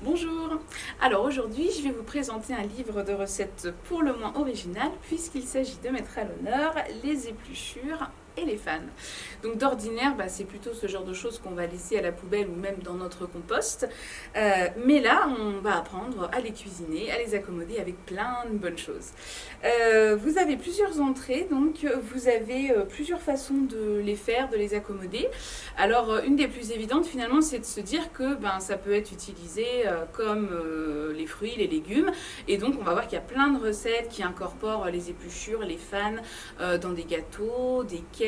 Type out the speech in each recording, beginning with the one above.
Bonjour. Alors aujourd'hui, je vais vous présenter un livre de recettes pour le moins original puisqu'il s'agit de mettre à l'honneur les épluchures et les fans. Donc d'ordinaire, c'est plutôt ce genre de choses qu'on va laisser à la poubelle ou même dans notre compost. Mais là, on va apprendre à les cuisiner, à les accommoder avec plein de bonnes choses. Vous avez plusieurs entrées, donc vous avez plusieurs façons de les faire, de les accommoder. Alors une des plus évidentes finalement, c'est de se dire que ça peut être utilisé comme les fruits, les légumes. Et donc on va voir qu'il y a plein de recettes qui incorporent les épluchures, les fans dans des gâteaux, des cakes.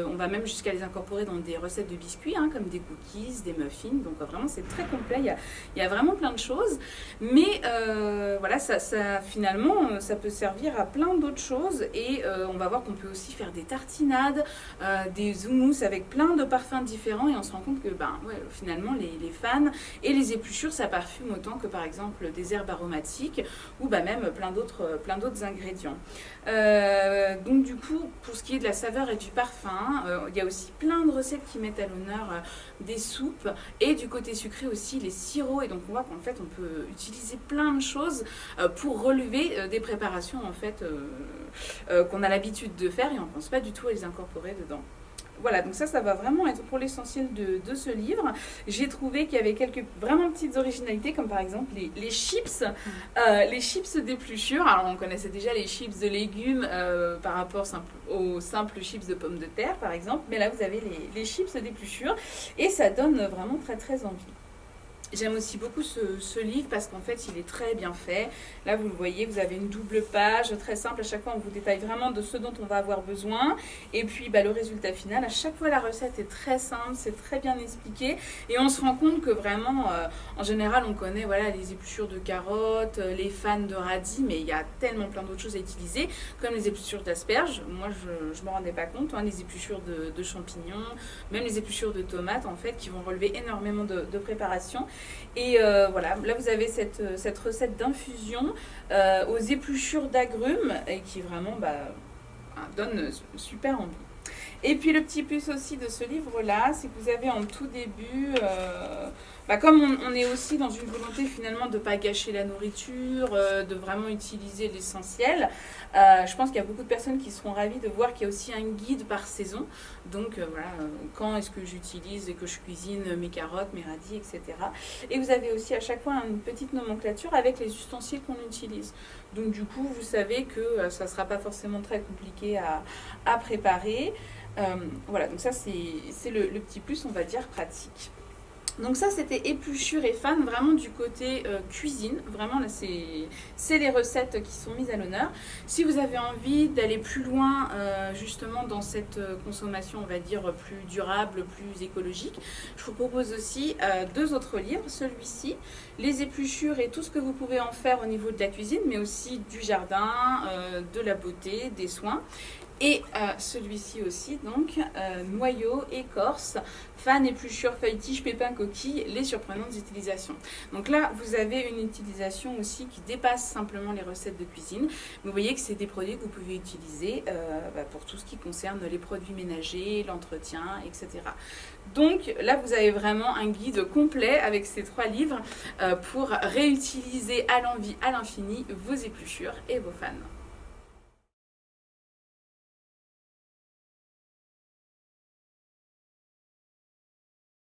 On va même jusqu'à les incorporer dans des recettes de biscuits, comme des cookies, des muffins. Donc vraiment c'est très complet, il y a vraiment plein de choses. Mais voilà, finalement ça peut servir à plein d'autres choses. Et on va voir qu'on peut aussi faire des tartinades, des houmous avec plein de parfums différents. Et on se rend compte que finalement les fans et les épluchures, ça parfume autant que par exemple des herbes aromatiques ou même plein d'autres ingrédients. Donc du coup, pour ce qui est de la saveur et du parfum, il y a aussi plein de recettes qui mettent à l'honneur des soupes et du côté sucré aussi les sirops. Et donc on voit qu'en fait on peut utiliser plein de choses pour relever des préparations en fait qu'on a l'habitude de faire et on ne pense pas du tout à les incorporer dedans. Voilà, donc ça va vraiment être pour l'essentiel de ce livre. J'ai trouvé qu'il y avait quelques vraiment petites originalités, comme par exemple les chips, les chips d'épluchures. Alors on connaissait déjà les chips de légumes par rapport aux simples chips de pommes de terre, par exemple. Mais là, vous avez les chips d'épluchures et ça donne vraiment très très envie. J'aime aussi beaucoup ce livre parce qu'en fait il est très bien fait. Là vous le voyez, vous avez une double page très simple. À chaque fois on vous détaille vraiment de ce dont on va avoir besoin. Et puis le résultat final, à chaque fois la recette est très simple, c'est très bien expliqué. Et on se rend compte que vraiment, en général on connaît les épluchures de carottes, les fans de radis. Mais il y a tellement plein d'autres choses à utiliser, comme les épluchures d'asperges. Moi je ne me rendais pas compte, les épluchures de champignons, même les épluchures de tomates en fait, qui vont relever énormément de préparation. Et voilà, là vous avez cette recette d'infusion aux épluchures d'agrumes et qui vraiment donne super envie. Et puis le petit plus aussi de ce livre-là, c'est que vous avez en tout début, comme on est aussi dans une volonté finalement de ne pas gâcher la nourriture, de vraiment utiliser l'essentiel, je pense qu'il y a beaucoup de personnes qui seront ravies de voir qu'il y a aussi un guide par saison. Donc quand est-ce que j'utilise et que je cuisine mes carottes, mes radis, etc. Et vous avez aussi à chaque fois une petite nomenclature avec les ustensiles qu'on utilise. Donc du coup, vous savez que ça ne sera pas forcément très compliqué à préparer. Voilà, donc ça c'est le petit plus, on va dire, pratique. Donc ça c'était épluchures et fans, vraiment du côté cuisine. Vraiment là c'est les recettes qui sont mises à l'honneur. Si vous avez envie d'aller plus loin justement dans cette consommation, on va dire, plus durable, plus écologique, je vous propose aussi deux autres livres. Celui-ci, les épluchures et tout ce que vous pouvez en faire au niveau de la cuisine, mais aussi du jardin, de la beauté, des soins. Et celui-ci aussi, donc, noyaux, écorce, fans, épluchures, feuilles, tiges, pépins, coquilles, les surprenantes utilisations. Donc là, vous avez une utilisation aussi qui dépasse simplement les recettes de cuisine. Vous voyez que c'est des produits que vous pouvez utiliser pour tout ce qui concerne les produits ménagers, l'entretien, etc. Donc là, vous avez vraiment un guide complet avec ces 3 livres pour réutiliser à l'envi, à l'infini, vos épluchures et vos fans.